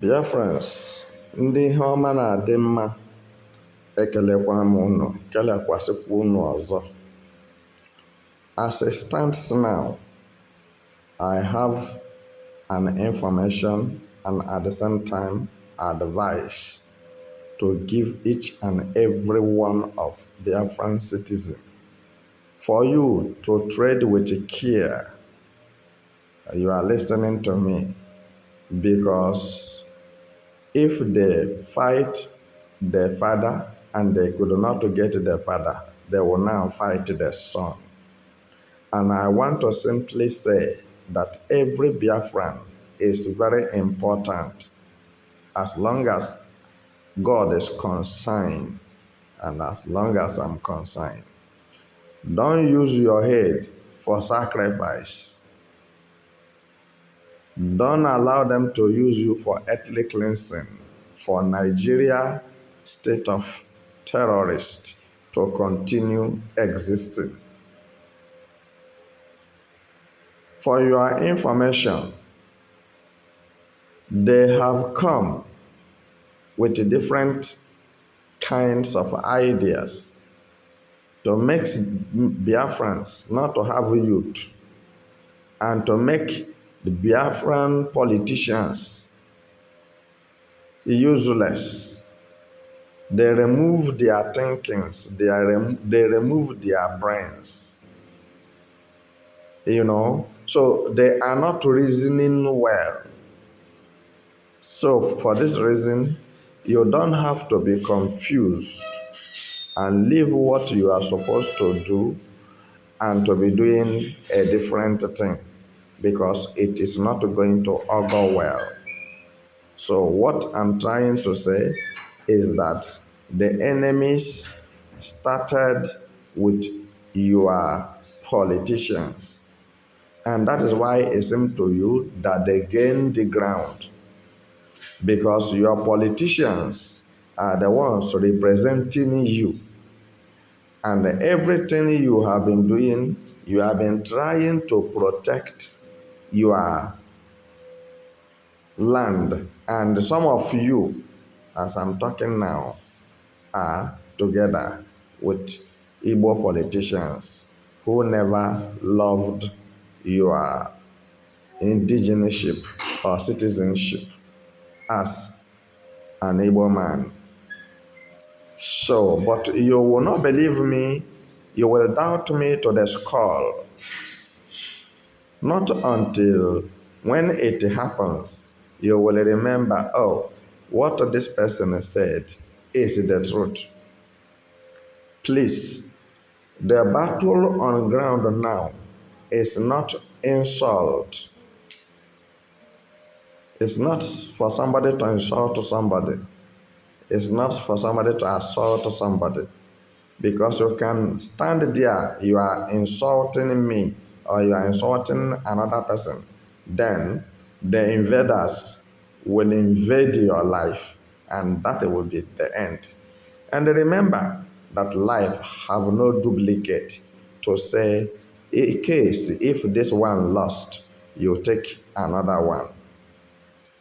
Dear friends, ndị ihe ọma na-adị mma, ekelekwa m unu, kelekwasịkwa unu ọzọ. As it stands now, I have an information and at the same time advice to give each and every one of Biafran citizens. For you to tread with care, you are listening to me, because if they fight the father and they could not get the father, they will now fight the son. And I want to simply say that every Biafran is very important as long as God is concerned and as long as I'm concerned. Don't use your head for sacrifice. Don't allow them to use you for ethnic cleansing, for Nigeria state of terrorists to continue existing. For your information, they have come with different kinds of ideas to make Biafrans not to have youth and to make the Biafran politicians useless. They remove their thinkings, they remove their brains. So they are not reasoning well. So for this reason, you don't have to be confused and leave what you are supposed to do and to be doing a different thing, because it is not going to augur well. So what I'm trying to say is that the enemies started with your politicians. And that is why it seems to you that they gained the ground. Because your politicians are the ones representing you. And everything you have been doing, you have been trying to protect your land. And some of you, as I'm talking now, are together with Igbo politicians who never loved your indigeneship or citizenship as an Igbo man. So, but you will not believe me, you will doubt me to the skull. Not until when it happens, you will remember, oh, what this person said is the truth. Please, the battle on ground now is not insult. It's not for somebody to insult somebody. It's not for somebody to assault somebody. Because you can stand there, you are insulting me or you are insulting another person. Then the invaders will invade your life, and that will be the end. And remember that life have no duplicate to say, in case if this one lost, you take another one.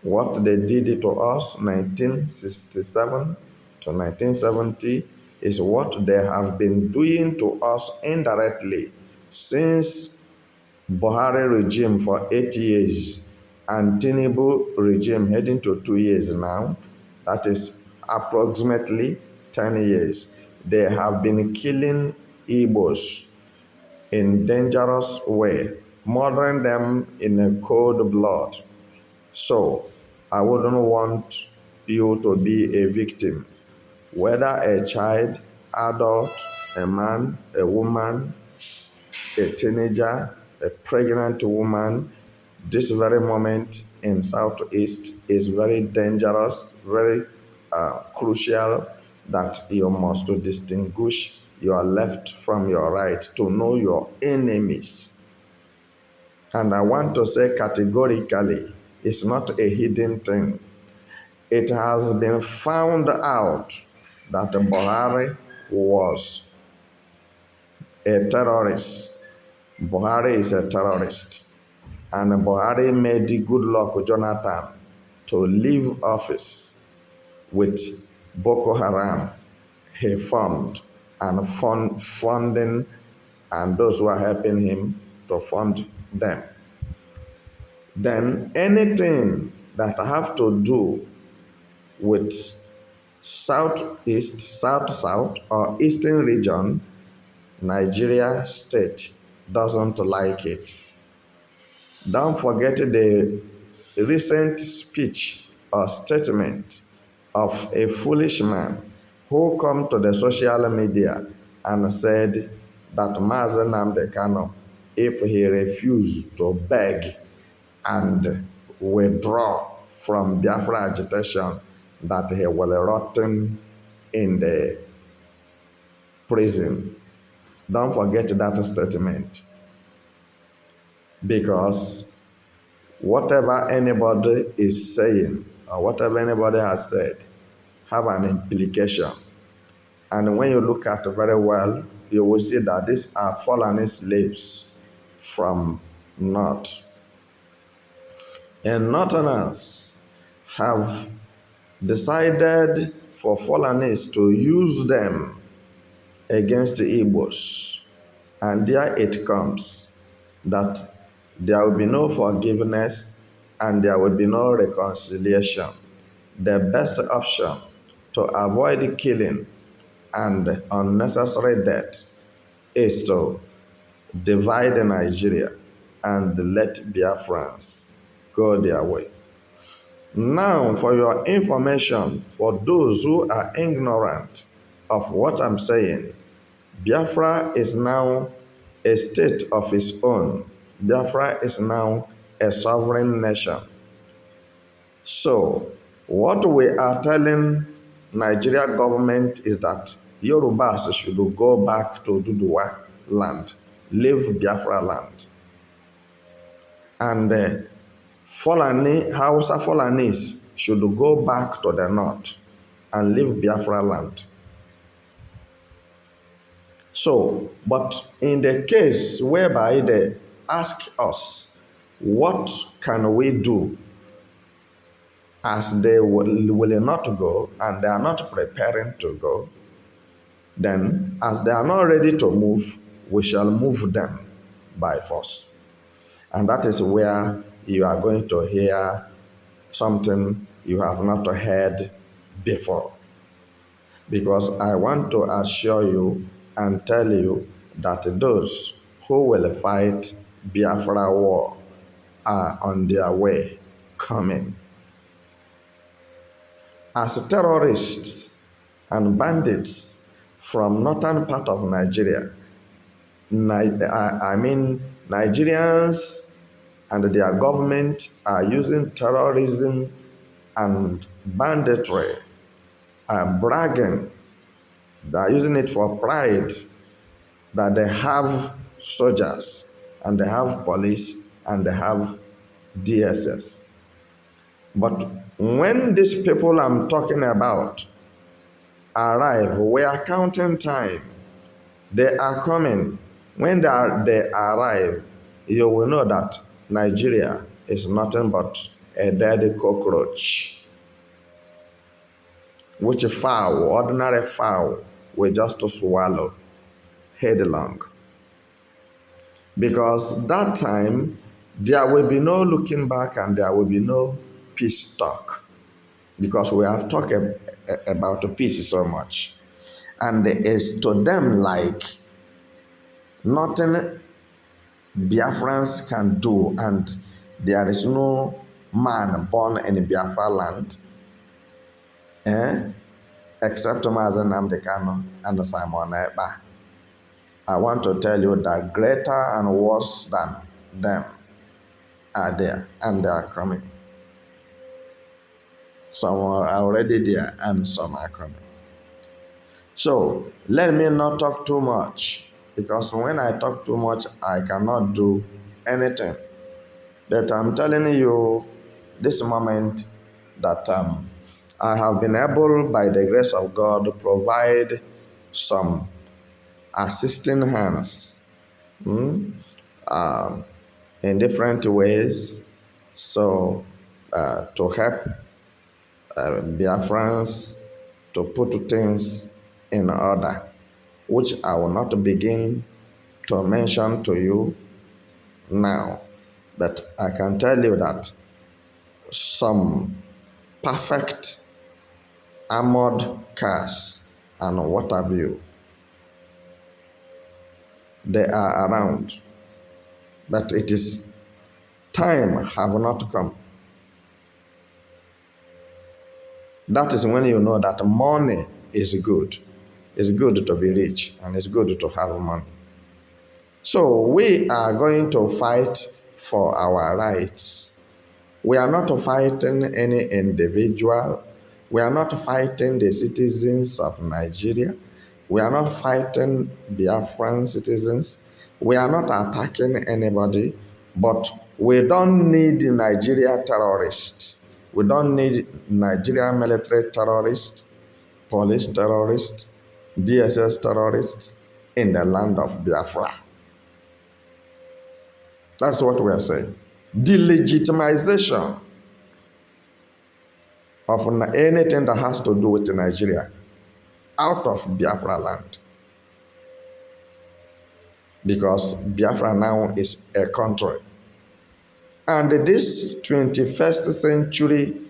What they did to us 1967 to 1970 is what they have been doing to us indirectly since Buhari regime for 8 years and Tinubu regime heading to 2 years now. That is approximately 10 years. They have been killing Igbos in dangerous way, murdering them in a cold blood. So, I wouldn't want you to be a victim, whether a child, adult, a man, a woman, a teenager, a pregnant woman. This very moment in Southeast is very dangerous, very crucial that you must distinguish your left from your right to know your enemies. And I want to say categorically, it's not a hidden thing. It has been found out that Buhari was a terrorist. Buhari is a terrorist. And Buhari made Goodluck Jonathan to leave office with Boko Haram he formed and funding and those who are helping him to fund them. Then anything that have to do with southeast, south, or eastern region, Nigeria state doesn't like it. Don't forget the recent speech or statement of a foolish man who come to the social media and said that Mazen Nnamdi Kanu, if he refused to beg and withdraw from Biafra agitation, that he will rot in the prison. Don't forget that statement, because whatever anybody is saying or whatever anybody has said have an implication. And when you look at it very well, you will see that these are fallen slaves from north. And northerners have decided for Fulanis to use them against the Igbos. And there it comes that there will be no forgiveness and there will be no reconciliation. The best option to avoid killing and unnecessary death is to divide Nigeria and let Biafrans go their way. Now, for your information, for those who are ignorant of what I'm saying, Biafra is now a state of its own. Biafra is now a sovereign nation. So, what we are telling Nigeria government is that Yorubas should go back to Duduwa land, leave Biafra land. And Hausa Fulanis should go back to the north and leave Biafra land. So, but in the case whereby they ask us, what can we do, as they will not go and they are not preparing to go, then as they are not ready to move, we shall move them by force. And that is where you are going to hear something you have not heard before. Because I want to assure you and tell you that those who will fight Biafra war are on their way coming. As terrorists and bandits from northern part of Nigeria, Nigerians and their government are using terrorism and banditry and bragging. They are using it for pride that they have soldiers and they have police and they have DSS. But when these people I'm talking about arrive, we are counting time. They are coming. When they arrive, you will know that Nigeria is nothing but a dead cockroach, which fowl, ordinary fowl, will just swallow headlong. Because that time, there will be no looking back and there will be no peace talk. Because we have talked about peace so much. And it's to them like nothing Biafrans can do, and there is no man born in Biafra land except Mazen Nnamdi Kanu and Simon Ekpa. I want to tell you that greater and worse than them are there, and they are coming. Some are already there and some are coming. So let me not talk too much, because when I talk too much, I cannot do anything. But I'm telling you this moment that I have been able, by the grace of God, to provide some assisting hands in different ways. So to help Biafrans to put things in order, which I will not begin to mention to you now. But I can tell you that some perfect armored cars and what have you, they are around. But it is time have not come. That is when you know that money is good. It's good to be rich and it's good to have money. So we are going to fight for our rights. We are not fighting any individual. We are not fighting the citizens of Nigeria. We are not fighting Biafran citizens. We are not attacking anybody, but we don't need Nigeria terrorists. We don't need Nigeria military terrorists, police terrorists, DSS terrorists in the land of Biafra. That's what we are saying. Delegitimization of anything that has to do with Nigeria out of Biafra land. Because Biafra now is a country. And this 21st century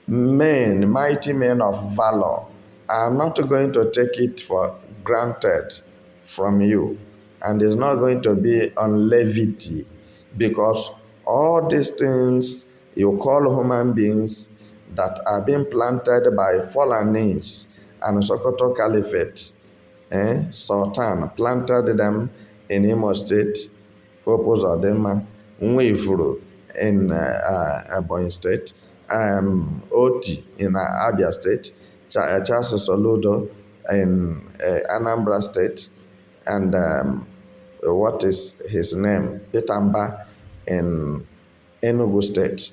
men, mighty men of valor, are not going to take it for granted from you. And it's not going to be on levity, because all these things you call human beings that are being planted by Fulanis and Sokoto Caliphate, Sultan planted them in Imo State, Hope Uzodinma, Nwifuru in Ebonyi State, Oti in Abia State, Charles Soludo in Anambra State, and what is his name? Pitamba in Enugu State.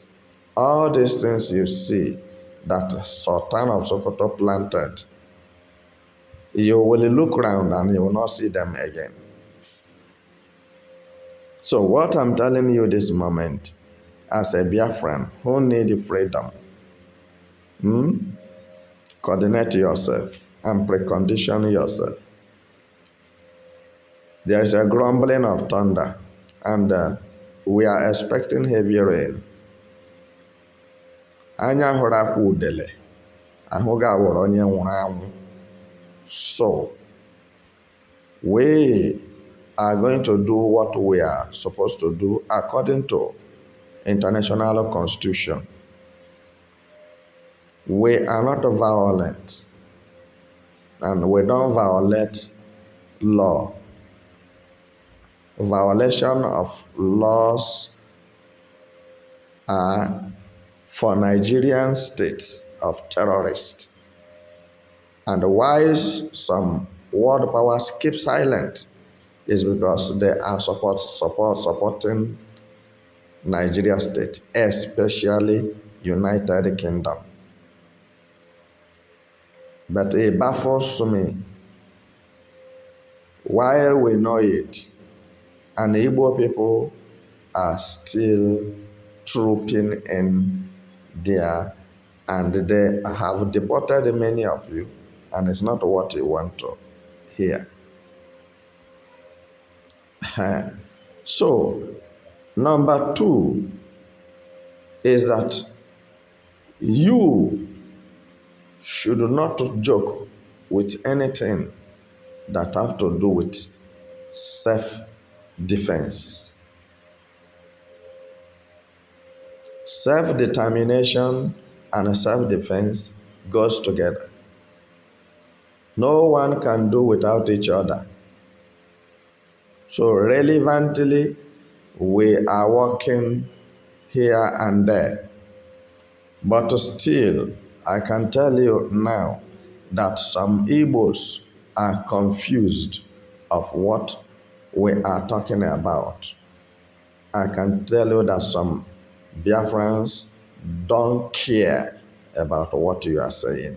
All these things you see that Sultan of Sokoto planted, you will look around and you will not see them again. So what I'm telling you this moment, as a Biafran who need freedom, coordinate yourself and precondition yourself. There is a grumbling of thunder, and we are expecting heavy rain. Anya hụrụ akwa udele, ahụghị awọrọ onye nwụrụ anwụ. So, we are going to do what we are supposed to do according to international constitution. We are not violent, and we don't violate law. Violation of laws are for Nigerian states of terrorists. And why some world powers keep silent is because they are supporting Nigeria state, especially United Kingdom. But it baffles me, while we know it, and Igbo people are still trooping in there, and they have deported many of you, and it's not what you want to hear. So, number 2 is that you should not joke with anything that have to do with self-defense. Self-determination and self-defense goes together. No one can do without each other. So relevantly, we are working here and there. But still, I can tell you now that some Igbos are confused of what we are talking about. I can tell you that some Biafrans don't care about what you are saying.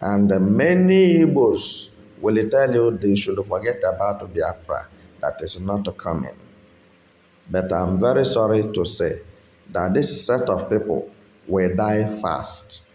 And many Igbos will tell you they should forget about Biafra, that is not coming. But I'm very sorry to say that this set of people will die fast.